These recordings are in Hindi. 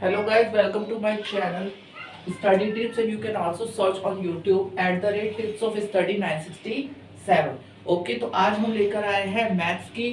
Hello guys, welcome to my channel Study Tips, and you can also search on YouTube at the rate Tips of Study 967. Okay तो आज हम लेकर आए हैं मैथ्स की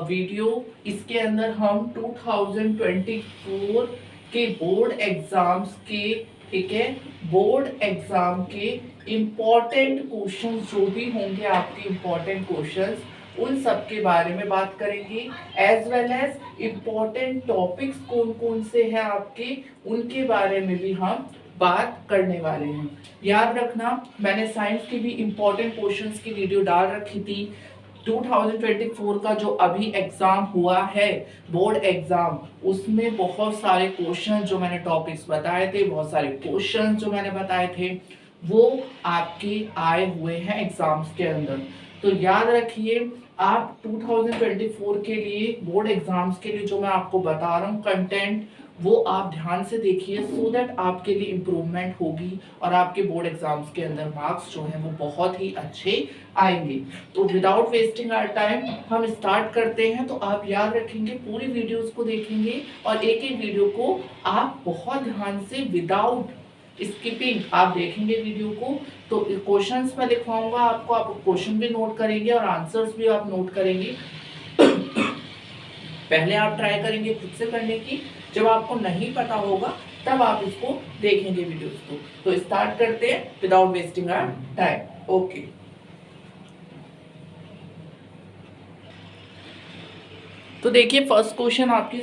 वीडियो। इसके अंदर हम 2024 के बोर्ड एग्जाम्स के, ठीक है, बोर्ड एग्जाम के इम्पोर्टेंट क्वेश्चंस जो भी होंगे आपके इम्पोर्टेंट क्वेश्चंस, उन सब के बारे में बात करेंगे। As well as important topics कौन कौन से हैं आपके, उनके बारे में भी हम बात करने वाले हैं। याद रखना, मैंने साइंस की भी इम्पोर्टेंट क्वेश्चंस की वीडियो डाल रखी थी। 2024 का जो अभी एग्जाम हुआ है, बोर्ड एग्जाम, उसमें बहुत सारे क्वेश्चन जो मैंने टॉपिक्स बताए थे, बहुत सारे क्वेश्चन जो मैंने बताए थे, वो आपके आए हुए हैं एग्जाम्स के अंदर। तो याद रखिए, आप 2024 के लिए बोर्ड एग्जाम्स के लिए जो मैं आपको बता रहा हूँ कंटेंट, वो आप ध्यान से देखिए, सो दैट आपके लिए इम्प्रूवमेंट होगी और आपके बोर्ड एग्जाम्स के अंदर मार्क्स जो हैं वो बहुत ही अच्छे आएंगे। तो विदाउट वेस्टिंग आवर टाइम हम स्टार्ट करते हैं। तो आप याद रखेंगे, पूरी वीडियोस को देखेंगे और एक एक वीडियो को आप बहुत ध्यान से विदाउट स्किपिंग आप देखेंगे वीडियो को। तो क्वेश्चंस में लिखवाऊंगा आपको, आप क्वेश्चन भी नोट करेंगे और आंसर्स भी आप नोट करेंगे। पहले आप ट्राई करेंगे खुद से करने की, जब आपको नहीं पता होगा तब आप इसको देखेंगे वीडियोस को। तो स्टार्ट करते हैं without wasting our time. Okay, तो देखिए फर्स्ट क्वेश्चन आपकी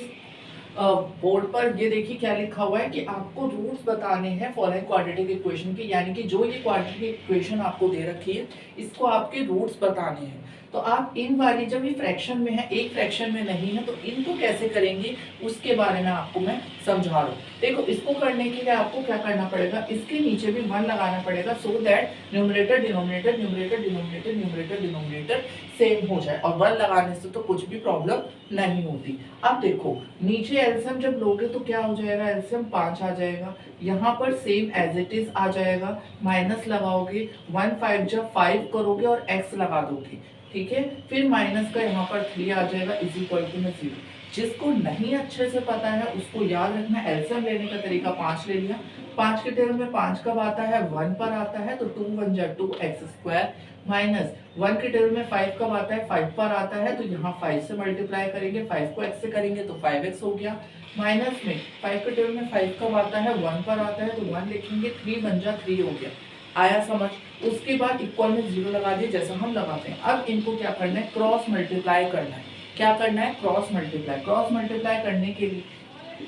बोर्ड पर ये देखिए क्या लिखा हुआ है कि आपको रूट्स बताने हैं फॉलोइंग क्वाड्रेटिक इक्वेशन के, यानी कि जो ये क्वाड्रेटिक इक्वेशन आपको दे रखी है, इसको आपके रूट्स बताने हैं। तो आप इन वाली, जब ये फ्रैक्शन में है, एक फ्रैक्शन में नहीं है, तो इनको कैसे करेंगे उसके बारे में आपको मैं समझा रहा हूँ। देखो, इसको करने के लिए आपको क्या करना पड़ेगा, इसके नीचे भी 1 लगाना पड़ेगा, so that numerator denominator numerator denominator numerator denominator same हो जाए। और 1 लगाने से तो कुछ भी प्रॉब्लम नहीं होती। अब देखो, नीचे एलसीएम जब लोगे तो क्या हो जाएगा, एलसीएम 5 आ जाएगा। यहाँ पर सेम एज इट इज आ जाएगा, माइनस लगाओगे, 1 5 जब 5 करोगे और x लगा दोगे, ठीक है। फिर माइनस का यहाँ पर 3 आ जाएगा, इज इक्वल टू में 0। जिसको नहीं अच्छे से पता है उसको याद रखना, एलसीएम लेने का तरीका 5 ले लिया, 5 के टेबल में 5 कब आता है, 1 पर आता है, तो 2 1 जा 2x² माइनस 1 के टेबल में 5 कब आता है, 5 पर आता है, तो यहाँ 5 से मल्टीप्लाई करेंगे, 5 को x से करेंगे तो 5x हो गया। माइनस में 5 के टेबल में 5 कब आता है, 1 पर आता है, तो 1 लिखेंगे, 3 1 जा 3 हो गया। आया समझ। उसके बाद इक्वल में 0 लगा दिए, जैसा हम लगाते हैं। अब इनको क्या करना है, क्रॉस मल्टीप्लाई करना है। क्या करना है, क्रॉस मल्टीप्लाई। क्रॉस मल्टीप्लाई करने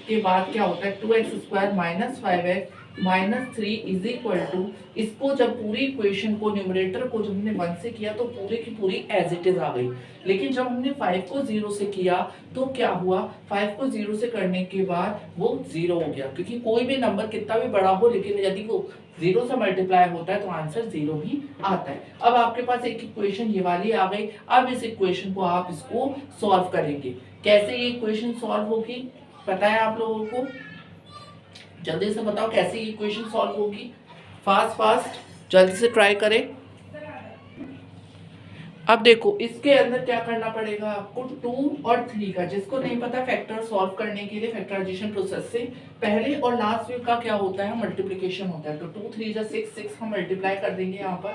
के बाद क्या होता है, 2x² minus 5x minus 3 is equal to, इसको जब पूरी इक्वेशन को, न्यूमरेटर को जब हमने 1 से किया तो पूरी की पूरी एज इट इज आ गई। लेकिन जब हमने 5 को 0 से किया तो क्या हुआ, 5 को 0 से करने के बाद वो 0 हो गया, क्योंकि कोई भी नंबर कितना भी बड़ा हो, लेकिन यदि वो 0 से मल्टीप्लाई होता है तो आंसर 0 ही आता है। अब आपके पास एक इक्वेशन ये वाली आ गई। अब इस इक्वेशन को आप इसको सॉल्व करेंगे। कैसे ये इक्वेशन सॉल्व होगी पता है आप लोगों को, जल्दी से बताओ कैसे ये इक्वेशन सॉल्व होगी, फास्ट फास्ट जल्दी से ट्राई करें। अब देखो, इसके अंदर क्या करना पड़ेगा आपको, 2 और 3 का, जिसको नहीं पता फैक्टर सॉल्व करने के लिए फैक्टराइजेशन प्रोसेस से पहले और लास्ट वीक का क्या होता है, मल्टीप्लिकेशन होता है। तो 2 3 जा 6, 6 हम मल्टीप्लाई कर देंगे। यहाँ पर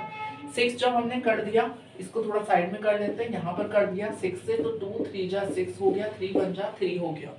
6 जब हमने कर दिया, इसको थोड़ा साइड में कर लेते हैं, यहाँ पर कर दिया 6 से, तो 2 3 जा 6 हो गया, 3 1 जा 3 हो गया,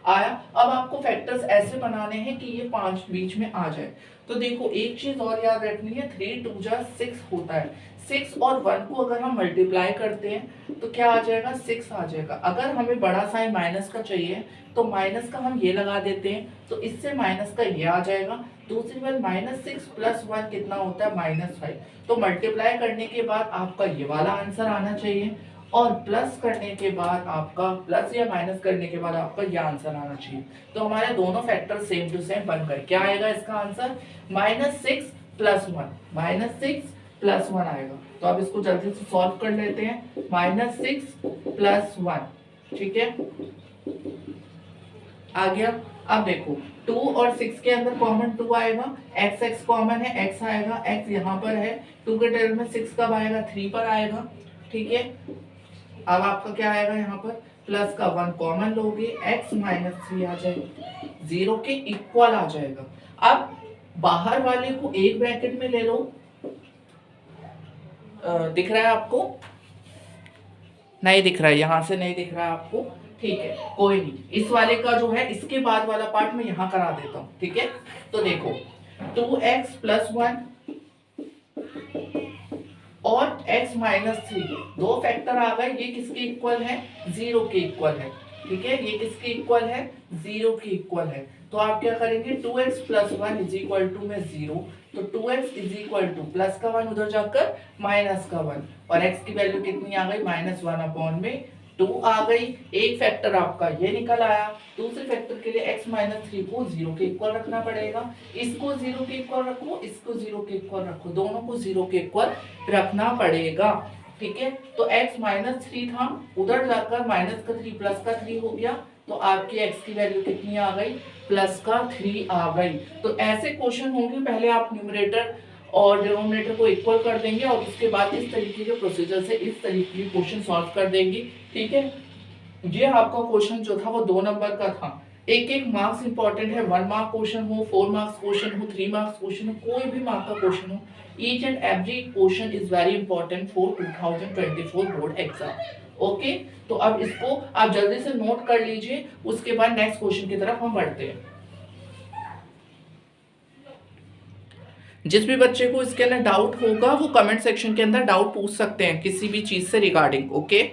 आया। अब आपको फैक्टर्स ऐसे बनाने हैं कि ये 5 बीच में आ जाए। तो देखो, एक चीज और याद रखनी है, 3 2 जा 6 होता है। 6 और 1 को अगर हम मल्टीप्लाई करते हैं तो क्या आ जाएगा, 6 आ जाएगा। अगर हमें बड़ा साइन माइनस का चाहिए तो माइनस का हम ये लगा देते हैं, तो इससे माइनस का ये आ जाएगा। दूसरी बात, -6 + 1 कितना होता है, -5। तो मल्टीप्लाई करने के बाद आपका ये वाला आंसर आना चाहिए, और प्लस करने के बाद आपका, प्लस या माइनस करने के बाद आपका यह आंसर आना चाहिए। तो हमारे दोनों फैक्टर सेम टू सेम बन गए। क्या आएगा इसका आंसर, -6 + 1, -6 + 1 आएगा। तो अब इसको जल्दी से सॉल्व कर लेते हैं, -6 + 1, ठीक है, आ गया। अब देखो, 2 और 6 के अंदर कॉमन 2 आएगा, x कॉमन है, x आएगा, x यहाँ पर है, 2 के टेबल में 6 कब आएगा, 3 पर आएगा, ठीक है। अब आपका क्या आएगा यहाँ पर, प्लस का 1 कॉमन लोगे, x माइनस 3 आ जाएगा, 0 के इक्वल आ जाएगा। अब बाहर वाले को एक ब्रैकेट में ले लो, दिख रहा है आपको? नहीं दिख रहा है, यहां से नहीं दिख रहा है आपको, ठीक है कोई नहीं। इस वाले का जो है इसके बाद वाला पार्ट मैं यहां करा देता हूं, ठीक है। तो देखो 2x प्लस 1 और x माइनस 3 दो फैक्टर आ गए, ये किसके इक्वल है? 0 के इक्वल है, ठीक है। ये किसके इक्वल है? 0 के इक्वल है। तो आप क्या करेंगे? 2x plus 1 is equal to में 0, तो 2x is equal two plus का 1 उधर जाकर माइनस का 1, और x की वैल्यू कितनी आ गई? -1 अपॉन में 2 आ गई। एक फैक्टर आपका ये निकल आया। दूसरे फैक्टर के लिए x माइनस 3 को 0 के इक्वल रखना पड़ेगा। इसको 0 के इक्वल रखो, इसको 0 के इक्वल रखो, दोनों को 0 के इक्वल रखना पड़ेगा, ठीक है। तो x माइनस 3 था, उधर जाकर माइनस का 3 प्लस का 3 हो गया, तो आपकी x की वैल्यू कितनी आ गई? प्लस का 3 आ गई। तो ऐसे क्वेश्चन होंगे, पहले आप न्यूमरेटर और डिनोमिनेटर को इक्वल कर देंगे और उसके बाद इस तरीके के प्रोसीजर से इस तरीके के क्वेश्चन सॉल्व कर देंगे, ठीक है। ये आपका क्वेश्चन जो था वो 2 नंबर का था। एक एक मार्क्स इंपॉर्टेंट है, 1 मार्क क्वेश्चन हो, 4 मार्क्स क्वेश्चन हो, 3 मार्क्स क्वेश्चन हो, कोई भी मार्क का क्वेश्चन हो, each and every question is very important for 2024 board exam. Okay, तो अब इसको आप जल्दी से नोट कर लीजिए, उसके बाद नेक्स्ट क्वेश्चन की तरफ हम बढ़ते हैं। जिस भी बच्चे को इसके अंदर डाउट होगा वो कमेंट सेक्शन के अंदर डाउट पूछ सकते हैं किसी भी चीज से regarding, okay.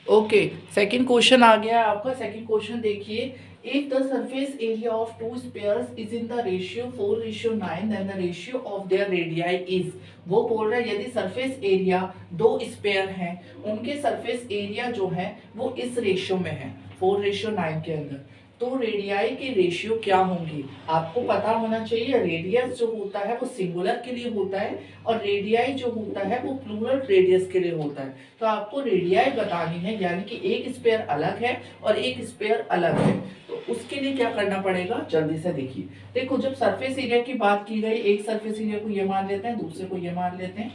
Okay, second question आ गया आपका। सेकंड क्वेश्चन देखिए, if the surface area of two spheres is in the ratio 4:9 then the ratio of their radii is, वो बोल रहा है यदि सरफेस एरिया दो स्पेयर हैं, उनके सरफेस एरिया जो है वो इस रेशियो में है 4:9 के अंदर, तो रेडियाई के रेशियो क्या होंगी? आपको पता होना चाहिए रेडियस जो होता है वो सिंगुलर के लिए होता है और रेडियाई जो होता है वो प्लूरल रेडियस के लिए होता है। तो आपको रेडियाई बतानी है, यानी कि एक स्पेयर अलग है और एक स्पेयर अलग है। तो उसके लिए क्या करना पड़ेगा, जल्दी से देखिए। देखो, जब सरफेस एरिया की बात की गई, एक सरफेस एरिया को ये मान लेते हैं, दूसरे को ये मान लेते हैं,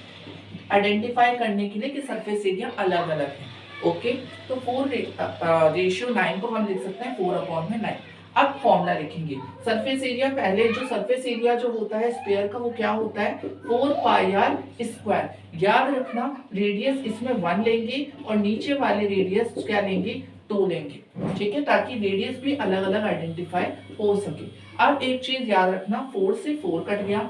आइडेंटिफाई करने के लिए कि सरफेस एरिया अलग अलग है, ओके। तो 4:9 को हम लिख सकते हैं 4/9। अब फॉर्मूला लिखेंगे, सरफेस एरिया, पहले जो सरफेस एरिया जो होता है स्फीयर का वो क्या होता है? 4πr²। याद रखना, रेडियस इसमें 1 लेंगे और नीचे वाले रेडियस क्या लेंगे? 2 लेंगे, ठीक है, ताकि रेडियस भी अलग अलग आइडेंटिफाई हो सके। अब एक चीज याद रखना, 4 से 4 कट गया,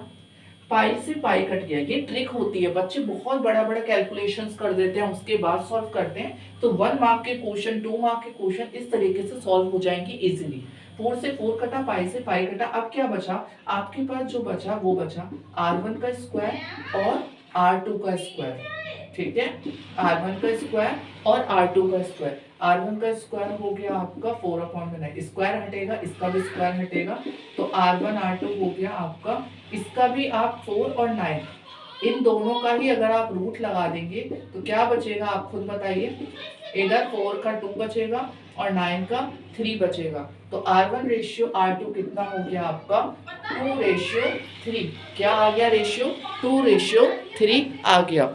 पाई से पाई कट गया। ये ट्रिक होती है, बच्चे बहुत बड़ा बड़ा कैलकुलेशंस कर देते हैं, उसके बाद सॉल्व करते हैं। तो 1 मार्क के क्वेश्चन, 2 मार्क के क्वेश्चन इस तरीके से सॉल्व हो जाएंगे इजीली। 4 से 4 कटा, पाई से पाई कटा। अब क्या बचा आपके पास? जो बचा वो बचा r1 का स्क्वायर और r2 का स्क्वायर, ठीक है, r1 का स्क्वायर और r2 का स्क्वायर। r1 का स्क्वायर हो गया आपका 4/9, स्क्वायर हटेगा, इसका भी स्क्वायर हटेगा, तो r1 r2 हो गया आपका, इसका भी आप 4 और 9, इन दोनों का ही अगर आप रूट लगा देंगे तो क्या बचेगा, आप खुद बताइए। इधर 4 का 2 बचेगा और 9 का 3 बचेगा, तो r1 रेशियो r2 कितना हो गया आपका? 2:3। क्या आ गया रेशियो? 2:3 आ गया।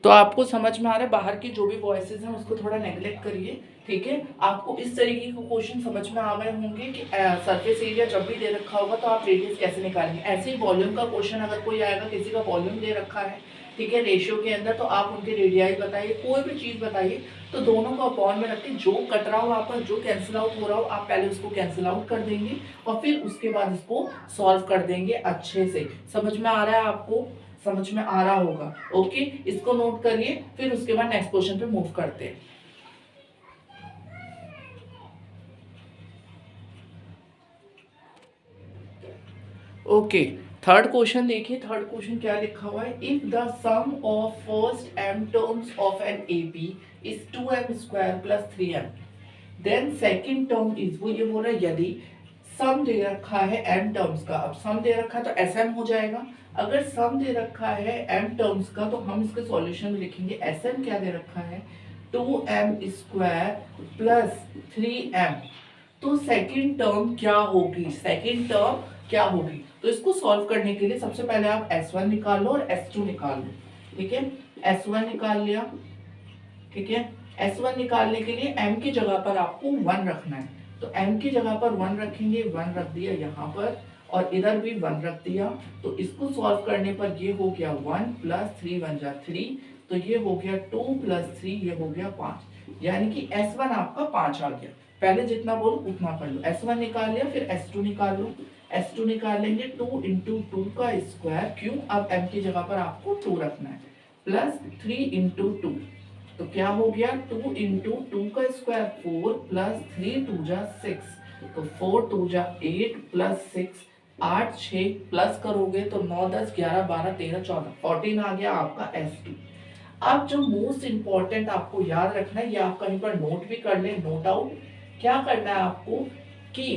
तो आपको समझ में आ रहा है, बाहर की जो भी वॉइसेस हैं उसको थोड़ा नेगलेक्ट करिए, ठीक है। आपको इस तरीके के क्वेश्चन समझ में आ गए होंगे कि सरफेस एरिया जब भी दे रखा होगा तो आप रेडियस कैसे निकालेंगे। ऐसे ही वॉल्यूम का क्वेश्चन अगर कोई आएगा, किसी का वॉल्यूम दे रखा है, ठीक है, रेशियो के अंदर, तो आप उनके रेडियाई बताइए, कोई भी चीज़ बताइए, तो दोनों को अपॉन में रखिए, जो कट रहा हो आपका, जो कैंसिल आउट हो रहा हो, आप पहले उसको कैंसिल आउट कर देंगे और फिर उसके बाद इसको सॉल्व कर देंगे अच्छे से। समझ में आ रहा है आपको? समझ में आ रहा होगा, ओके। इसको नोट करिए, फिर उसके बाद नेक्स्ट क्वेश्चन पे मूव करते हैं। ओके, थर्ड क्वेश्चन देखिए। थर्ड क्वेश्चन क्या लिखा हुआ है? If the sum of first m terms of an AP is 2m² plus 3m, then second term is, वो ये बोल रहा है यदि सम दे रखा है m टर्म्स का। अब सम दे रखा है तो SM हो जाएगा। अगर सम दे रखा है m टर्म्स का तो हम इसके सॉल्यूशन में लिखेंगे SM क्या दे रखा है? 2m² plus 3m। तो सेकेंड टर्म क्या होगी? सेकेंड टर्म क्या होगी? तो इसको सॉल्व करने के लिए सबसे पहले आप S1 निकाल लो और S2 निकाल लो। ठीक है, S1 निकाल लिया। ठीक है, S1 निकालने के लिए m की जगह पर आपको 1 रखना है, तो m की जगह पर 1 रखेंगे, 1 रख दिया यहाँ पर और इधर भी 1 रख दिया। तो इसको सॉल्व करने पर ये हो गया 1 प्लस 3 बन जा 3, तो ये हो गया 2 प्लस 3, ये हो गया 5, यानी कि S1 आपका 5 आ गया। पहले जितना बोलो उतना कर लो। S1 निकाल लिया, फिर S2 निकाल लो। S2 निकालेंगे 2 इंटू 2 का स्क्वायर, क्यों, अब m की जगह पर आपको 2 रखना है, प्लस 3 इंटू 2, तो क्या हो गया 2 इंटू 2 का स्क्वायर 4 प्लस 3 2 जा 6, तो 4 2 जा 8 प्लस 6 8 6 प्लस करोगे तो 9 10 11 12 13 14 14 आ गया आपका S2। अब जो मोस्ट इंपॉर्टेंट आपको याद रखना है, ये आप कहीं पर नोट भी कर ले, नोट आउट। क्या करना है आपको कि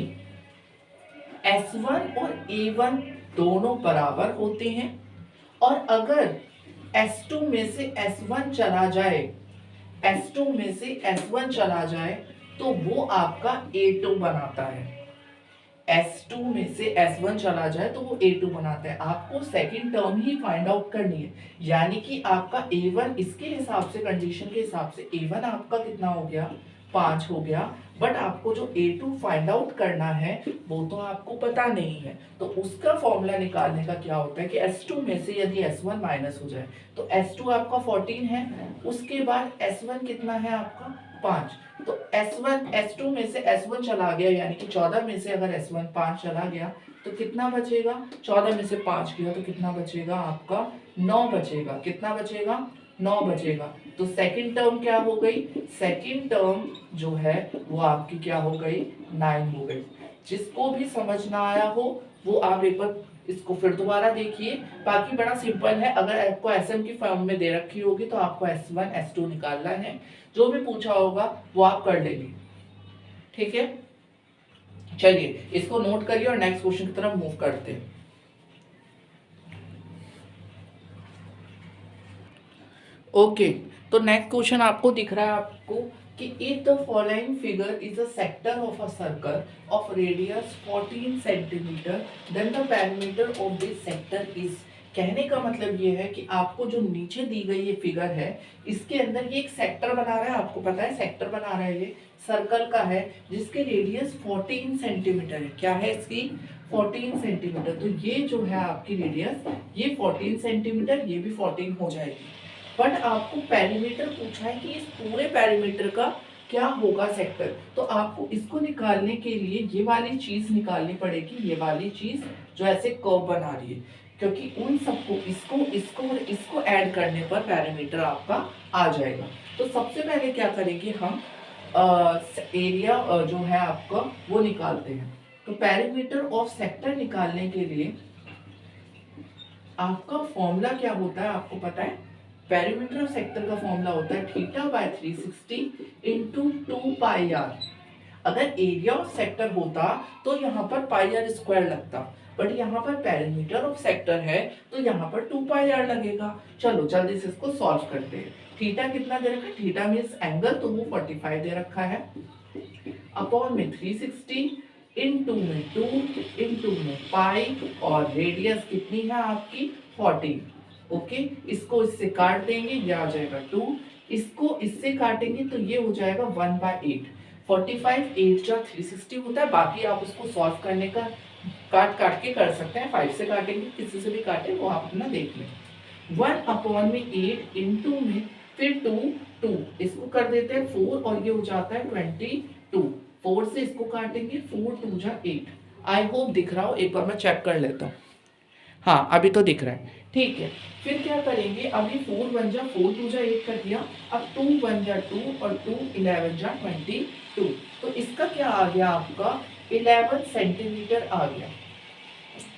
S1 और A1 दोनों बराबर होते हैं, और अगर S2 में से S1 चला जाए, S2 में से S1 चला जाए तो वो आपका A2 बनाता है। S2 में से S1 चला जाए तो वो A2 बनाता है। आपको सेकंड टर्म ही फाइंड आउट करनी है, यानी कि आपका A1 इसके हिसाब से, कंडीशन के हिसाब से A1 आपका कितना हो गया, 5 हो गया, बट आपको जो A2 फाइंड आउट करना है वो तो आपको पता नहीं है। तो उसका फॉर्मूला निकालने का क्या होता है कि S2 में से यदि S1 माइनस हो जाए तो S2 आपका 14 है, उसके बाद S1 कितना है आपका 5, तो S1 S2 में से S1 चला गया, यानी कि 14 में से अगर S1 5 चला गया तो कितना बचेगा, 14 में से 5 गया तो कितना बचेगा आपका 9 बचेगा। कितना बचेगा, 9 बचेगा। तो सेकंड टर्म क्या हो गई, सेकंड टर्म जो है वो आपकी क्या हो गई, 9 हो गई। जिसको भी समझ ना आया हो वो आप एक बार इसको फिर दोबारा देखिए, बाकी बड़ा सिंपल है। अगर आपको एसएम की फॉर्म में दे रखी होगी तो आपको S1 S2 निकालना है, जो भी पूछा होगा वो आप कर लेंगे। ठीक है, चलिए इसको नोट करिए और नेक्स्ट क्वेश्चन की तरफ मूव करते हैं। ओके, तो नेक्स्ट क्वेश्चन आपको दिख रहा है आपको कि if the following figure is a sector of a circle of radius 14 centimetre then the perimeter of this sector is. कहने का मतलब ये है कि आपको जो नीचे दी गई ये फिगर है, इसके अंदर ये एक सेक्टर बना रहा है, आपको पता है सेक्टर बना रहा है, ये सर्कल का है जिसकी रेडियस 14 सेंटीमीटर है। क्या है इसकी, 14 सेंटीमीटर। तो ये जो है आपकी रेडियस, ये 14 सेंटीमीटर, ये भी 14 हो जाएगी। बट आपको पेरीमीटर पूछा है कि इस पूरे पेरीमीटर का क्या होगा सेक्टर, तो आपको इसको निकालने के लिए ये वाली चीज निकालनी पड़ेगी, ये वाली चीज जो ऐसे कर्व बना रही है, क्योंकि उन सबको इसको इसको और इसको ऐड करने पर पेरीमीटर आपका आ जाएगा। तो सबसे पहले क्या करेंगे हम, एरिया जो है आपका वो निकालते हैं। तो पेरीमीटर ऑफ सेक्टर निकालने के लिए आपका फॉर्मूला क्या होता है आपको पता है, पेरीमीटर ऑफ सेक्टर का फॉर्मूला होता है theta by 360 into 2 pi r. अगर एरिया ऑफ सेक्टर होता तो यहाँ पर पाई आर स्क्वायर लगता, बट यहाँ पर पेरीमीटर ऑफ सेक्टर है तो यहाँ पर 2 पाई आर लगेगा। चलो जल्दी से इसको सॉल्व करते हैं। थीटा कितना दे रखा है, थीटा मीन्स एंगल, तो वो 45 दे रखा है, अपॉन में 360 इंटू में 2 इंटू में पाई, और रेडियस कितनी है आपकी 14। ओके, इसको इससे काट देंगे, ये आ जाएगा 2, इसको इससे काटेंगे तो ये हो जाएगा 1/8। 45 8 जा 360 होता है, बाकी आप उसको सॉल्व करने का काट काट के कर सकते हैं, 5 से काटेंगे, किसी से भी काटे वो आप अपना देख लें। 1 में 8 इंटू में फिर 2 इसको कर देते हैं 4, और ये हो जाता है 22। 4 से इसको काटेंगे, 4 2 जा 8। आई होप दिख रहा हो, एक बार मैं चेक कर लेता हूँ। हाँ अभी तो दिख रहा है, ठीक है। फिर क्या करेंगे, अभी 4 1 जा 4 2 जा 8 कर दिया, अब 2 1 जा 2 और 2 11 जा 22। तो इसका क्या आ गया आपका 11 सेंटीमीटर आ गया,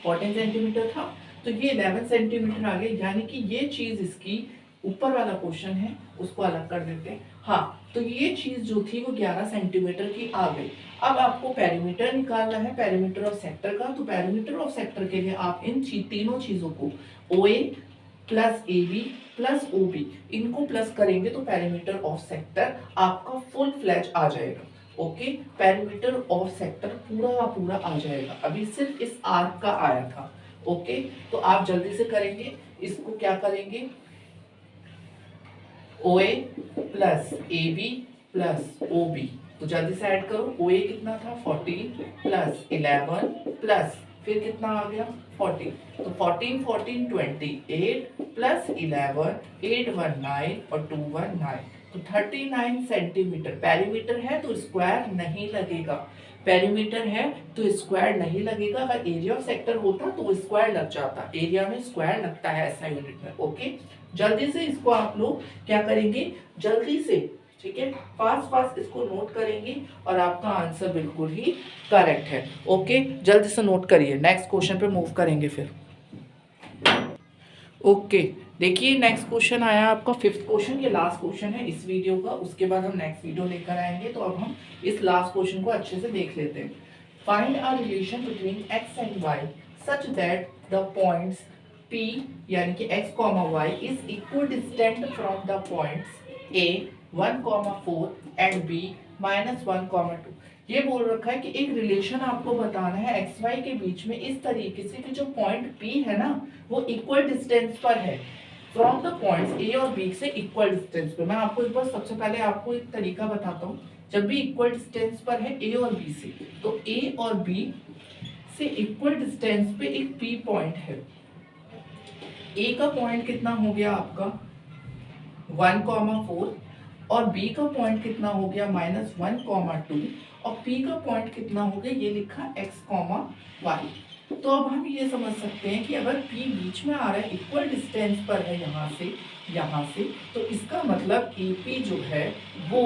14 सेंटीमीटर था तो ये 11 सेंटीमीटर आ गया, यानी कि ये चीज इसकी ऊपर वाला क्वेश्चन है उसको अलग कर देते हैं। हाँ, तो ये चीज जो थी वो 11 सेंटीमीटर की आ गई। अब आपको पेरीमीटर निकालना है, पेरीमीटर ऑफ सेक्टर का। तो पेरीमीटर ऑफ सेक्टर के लिए आप इन तीनों चीजों को OA plus AB plus OB इनको प्लस करेंगे तो पेरीमीटर ऑफ सेक्टर आपका फुल फ्लैज आ जाएगा। ओके, पेरीमीटर ऑफ सेक्टर पूरा का पूरा आ जाएगा, अभी सिर्फ इस आर्क का आया था। ओके, तो आप जल्दी से करेंगे, इसको क्या करेंगे, O A plus A B plus O B. तो जल्दी से ऐड करो, ओ ए कितना था 14 प्लस 11 प्लस फिर कितना आ गया 40। तो 14 14 28 प्लस 11 8 1 9 और 2 1 9। तो 39 सेंटीमीटर। पेरीमीटर है तो स्क्वायर नहीं लगेगा, पेरीमीटर है तो स्क्वायर नहीं लगेगा। अगर एरिया ऑफ सेक्टर होता तो स्क्वायर लग जाता, एरिया में स्क्वायर लगता है ऐसा यूनिट में। ओके, जल्दी से इसको आप लोग क्या करेंगे, जल्दी से, ठीक है, फास्ट फास्ट इसको नोट करेंगे और आपका आंसर बिल्कुल ही करेक्ट है। ओके, जल्दी से नोट करिए, नेक्स्ट क्वेश्चन पे मूव करेंगे फिर। ओके, देखिए नेक्स्ट क्वेश्चन आया आपका फिफ्थ क्वेश्चन, ये लास्ट क्वेश्चन है इस वीडियो का, उसके बाद हम नेक्स्ट वीडियो लेकर आएंगे। तो अब हम इस लास्ट क्वेश्चन को अच्छे से देख लेते हैं। Find a relation between x and y such that the points p यानी कि x, y is equal distant from the points a 1,4 and b -1,2। ये बोल रखा है कि एक रिलेशन आपको बताना है एक्स वाई के बीच में इस तरीके से कि जो पॉइंट P है ना वो इक्वल डिस्टेंस पर है फ्रॉम द पॉइंट्स A और B से इक्वल डिस्टेंस पे। मैं आपको एक बार सबसे पहले आपको एक तरीका बताता हूँ। जब भी इक्वल डिस्टेंस पर है A और B से, तो A और B से इक्वल डिस्टेंस पे एक P पॉइंट है। A का पॉइंट कितना हो गया आपका 1,4 और B का पॉइंट कितना हो गया -1,2 और P का पॉइंट कितना हो गया, ये लिखा x, y। तो अब हम ये समझ सकते हैं कि अगर P बीच में आ रहा है, इक्वल डिस्टेंस पर है यहाँ से, तो इसका मतलब AP जो है वो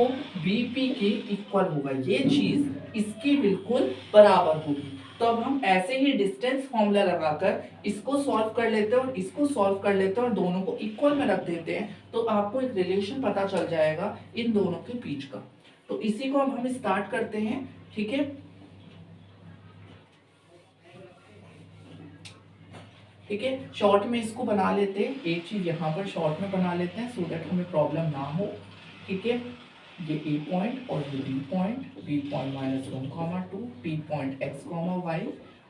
BP के इक्वल होगा, ये चीज इसके बिल्कुल बराबर होगी। तो अब हम ऐसे ही डिस्टेंस फॉर्मूला लगाकर इसको सॉल्व कर लेते हैं और इसको सॉल्व कर लेते हैं और दोनों को इक्वल में रख देते हैं, तो आपको एक रिलेशन पता चल जाएगा इन दोनों के बीच का। तो इसी को अब हम स्टार्ट करते हैं, ठीक है। ठीक है, शॉर्ट में इसको बना लेते हैं, एक चीज यहाँ पर शॉर्ट में बना लेते हैं सो दैट हमें प्रॉब्लम ना हो। ठीक है, ये A पॉइंट और ये B point -1,2, P point x, y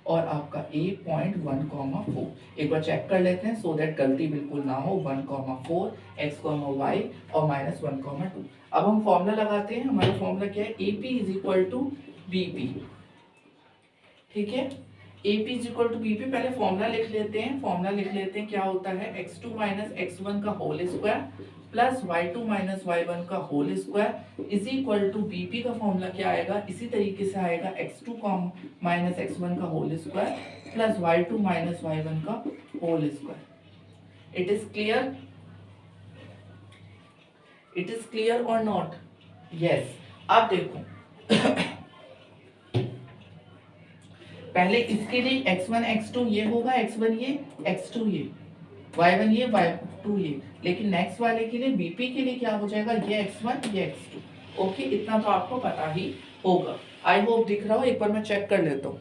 और आपका A पॉइंट 1,4। एक बार चेक कर लेते हैं सो दैट गलती बिल्कुल ना हो। 1,4 x, y और -1,2। अब हम फॉर्मूला लगाते हैं। हमारा फॉर्मूला क्या है, AP = BP। ठीक है, AP = BP। पहले फॉर्मूला लिख लेते हैं। फॉर्मूला लिख लेते हैं, क्या होता है x2 - x1 का whole square plus y2 - y1 का whole square is equal to BP का फॉर्मूला क्या आएगा, इसी तरीके से आएगा x2 - x1 का whole square plus y2 - y1 का whole square. It is clear, it is clear और नॉट? यस। अब देखो पहले इसके लिए x1 x2 ये होगा, x1 ये x2 ये, y1 ये y2 ये, लेकिन नेक्स्ट वाले के लिए BP के लिए क्या हो जाएगा, ये x1 ये x2। ओके, इतना तो आपको पता ही होगा। आई होप दिख रहा हो, एक बार मैं चेक कर लेता हूँ।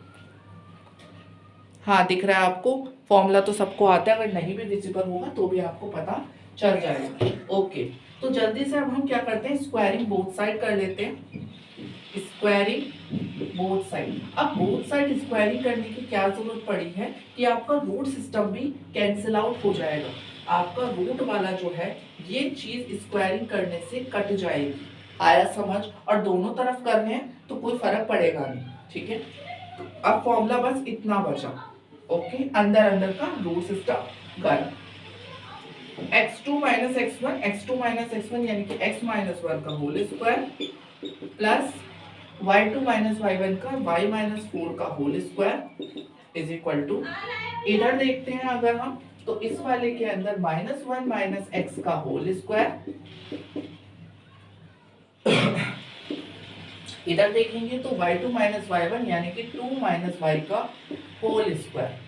हाँ दिख रहा है आपको, फॉर्मूला तो सबको आता है, अगर नहीं भी विजिबल होगा तो भी आपको पता चल जाएगा। ओके, तो जल्दी से अब हम क्या करते हैं, स्क्वायरिंग बोथ साइड कर लेते हैं। Squaring both side. अब बोथ साइड स्क्वायरिंग करने की क्या जरूरत पड़ी है कि आपका रूट सिस्टम भी कैंसिल आउट हो जाएगा। आपका रूट वाला जो है ये चीज स्क्वायरिंग करने से कट जाएगी। आया समझ? और दोनों तरफ कर रहे हैं तो कोई फर्क पड़ेगा नहीं। ठीक है, तो अब फॉर्मूला बस इतना बचा। ओके, अंदर अंदर का रूट सिस्टम कर x2 - x1 यानी कि x -1 का whole square plus y2 - y1 का y -4 का whole square is equal to, इधर देखते हैं अगर हम तो इस वाले के अंदर -1 - x का होल स्क्वायर, इधर देखेंगे तो y2 - y1 यानी कि 2 - y का होल स्क्वायर।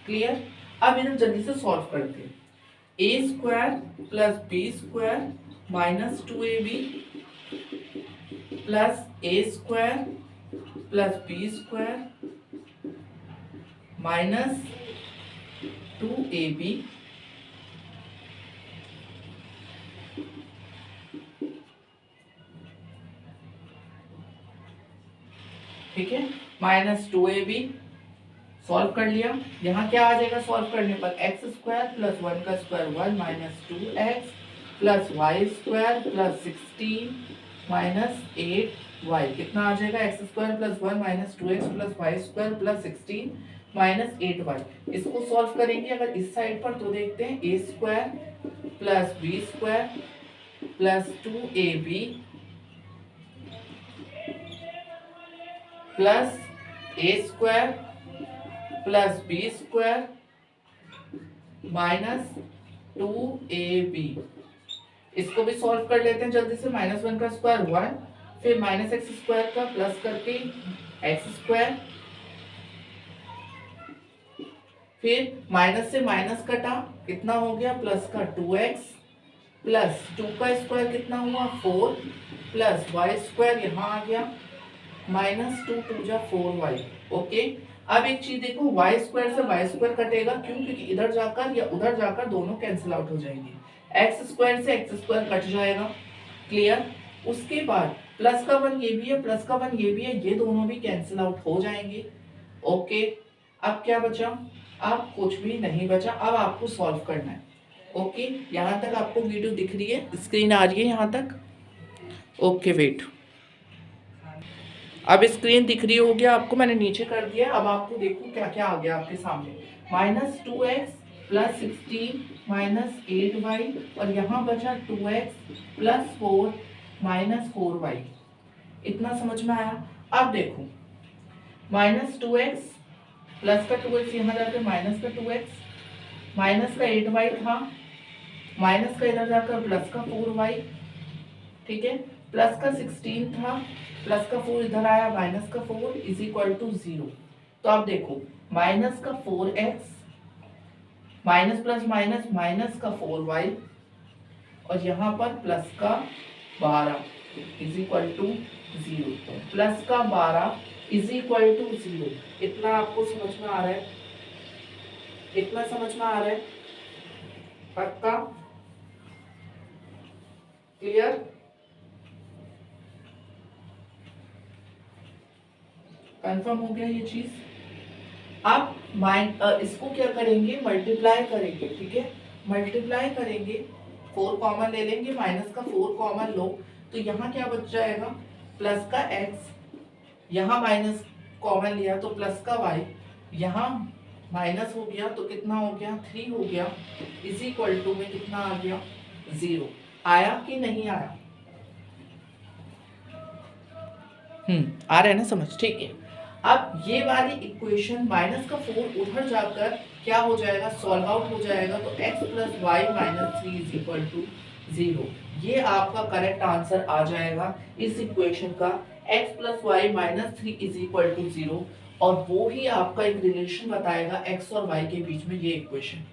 क्लियर? अब इन्हें जल्दी से सॉल्व करते हैं। a² + b² -2ab plus a² plus b² -2ab ठीक है, -2ab सॉल्व कर लिया। यहाँ क्या आ जाएगा सॉल्व करने पर, x² + 1 का square 1 - 2x plus y square plus 16 minus 8y कितना आ जाएगा, x square plus 1 minus 2x plus y square plus 16 minus 8y। इसको सॉल्व करेंगे अगर इस साइड पर तो देखते हैं A square plus B square plus 2ab plus A square plus B square minus 2ab। इसको भी सॉल्व कर लेते हैं जल्दी से। -1 का स्क्वायर 1, फिर माइनस एक्स स्क्वायर का प्लस करके एक्स स्क्वायर, फिर माइनस से माइनस कटा कितना हो गया प्लस का 2x प्लस 2 का स्क्वायर कितना हुआ 4 प्लस वाई स्क्वायर यहाँ आ गया माइनस 2 2 जा 4y। ओके, अब एक चीज देखो, वाई स्क्वायर से वाई स्क्वायर कटेगा, क्यों? क्योंकि इधर जाकर या उधर जाकर दोनों कैंसिल आउट हो जाएंगे। एक्स स्क्वायर से एक्स स्क्वायर कट जाएगा, क्लियर। उसके बाद प्लस का 1 ये भी है, प्लस का 1 ये भी है, ये दोनों भी कैंसिल आउट हो जाएंगे। ओके, अब क्या बचा? अब कुछ भी नहीं बचा, अब आपको सॉल्व करना है। ओके, यहाँ तक आपको वीडियो दिख रही है, स्क्रीन आ रही है यहाँ तक? ओके वेट, अब स्क्रीन दिख रही होगी आपको, मैंने नीचे कर दिया। अब आपको देखो क्या क्या आ गया आपके सामने, -2x प्लस 16 माइनस 8y और यहाँ बचा 2x प्लस 4 माइनस 4y। इतना समझ में आया? अब देखो -2x प्लस का 2x यहाँ जाकर माइनस का 2x माइनस का 8y था, माइनस का इधर जाकर प्लस का 4y, ठीक है, प्लस का 16 था, प्लस का 4 इधर आया, माइनस का 4 इज इक्वल टू 0। तो आप देखो माइनस का 4x minus plus minus minus का 4y और यहाँ पर प्लस का 12 इज इक्वल टू 0, प्लस का 12 इज इक्वल टू 0। इतना आपको समझ में आ रहा है? इतना समझ में आ रहा है? पक्का? क्लियर? कंफर्म हो गया ये चीज? अब इसको क्या करेंगे, मल्टीप्लाई करेंगे, ठीक है, मल्टीप्लाई करेंगे, 4 कॉमन ले लेंगे, माइनस का 4 कॉमन लो, तो यहाँ क्या बच जाएगा, प्लस का x, यहाँ माइनस कॉमन लिया तो प्लस का y, यहाँ माइनस हो गया तो कितना हो गया 3 हो गया, इज इक्वल टू में कितना आ गया 0। आया कि नहीं आया? आ रहा है ना समझ? ठीक है, अब ये वाली इक्वेशन माइनस का 4 उधर जाकर क्या हो जाएगा, सॉल्व आउट हो जाएगा, तो x plus y minus 3 is equal to 0। ये आपका करेक्ट आंसर आ जाएगा इस इक्वेशन का, x plus y minus 3 is equal to 0, और वो ही आपका एक रिलेशन बताएगा x और y के बीच में, ये इक्वेशन।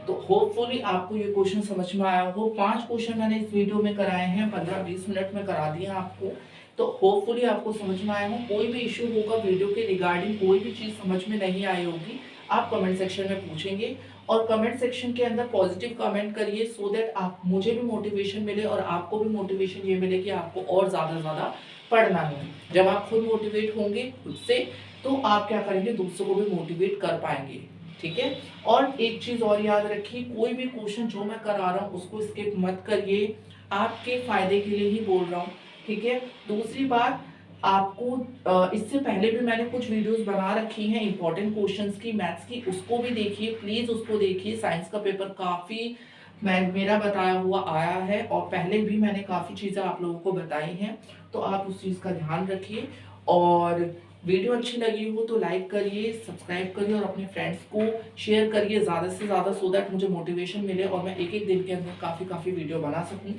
तो होपफुली आपको ये क्वेश्चन समझ में आया हो। 5 क्वेश्चन मैंने इस वीडियो में कराए हैं, 15-20 मिनट में करा दिए आपको, तो होपफुली आपको समझ में आया हो। कोई भी इश्यू होगा वीडियो के रिगार्डिंग, कोई भी चीज़ समझ में नहीं आई होगी, आप कमेंट सेक्शन में पूछेंगे, और कमेंट सेक्शन के अंदर पॉजिटिव कमेंट करिए, सो दैट आप मुझे भी मोटिवेशन मिले और आपको भी मोटिवेशन ये मिले कि आपको और ज़्यादा पढ़ना है। जब आप खुद मोटिवेट होंगे खुद से, तो आप क्या करेंगे, दूसरों को भी मोटिवेट कर पाएंगे, ठीक है। और एक चीज़ और याद रखिए, कोई भी क्वेश्चन जो मैं करा रहा हूँ उसको स्किप मत करिए, आपके फायदे के लिए ही बोल रहा हूँ, ठीक है। दूसरी बात, आपको इससे पहले भी मैंने कुछ वीडियोस बना रखी हैं इंपॉर्टेंट क्वेश्चंस की, मैथ्स की, उसको भी देखिए, प्लीज़ उसको देखिए। साइंस का पेपर काफ़ी मेरा बताया हुआ आया है, और पहले भी मैंने काफ़ी चीज़ें आप लोगों को बताई हैं, तो आप उस चीज़ का ध्यान रखिए। और वीडियो अच्छी लगी हो तो लाइक करिए, सब्सक्राइब करिए, और अपने फ्रेंड्स को शेयर करिए ज़्यादा से ज़्यादा, सो दैट मुझे मोटिवेशन मिले और मैं एक दिन के अंदर काफ़ी वीडियो बना सकूँ।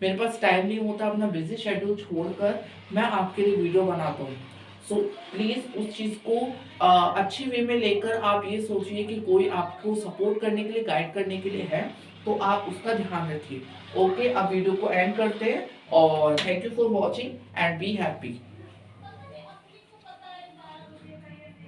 मेरे पास टाइम नहीं होता, अपना बिजी शेड्यूल छोड़कर मैं आपके लिए वीडियो बनाता हूँ। सो प्लीज़ उस चीज़ को अच्छी वे में लेकर आप ये सोचिए कि कोई आपको सपोर्ट करने के लिए, गाइड करने के लिए है, तो आप उसका ध्यान रखिए। ओके, अब वीडियो को एंड करते हैं, और thank you for watching and be happy.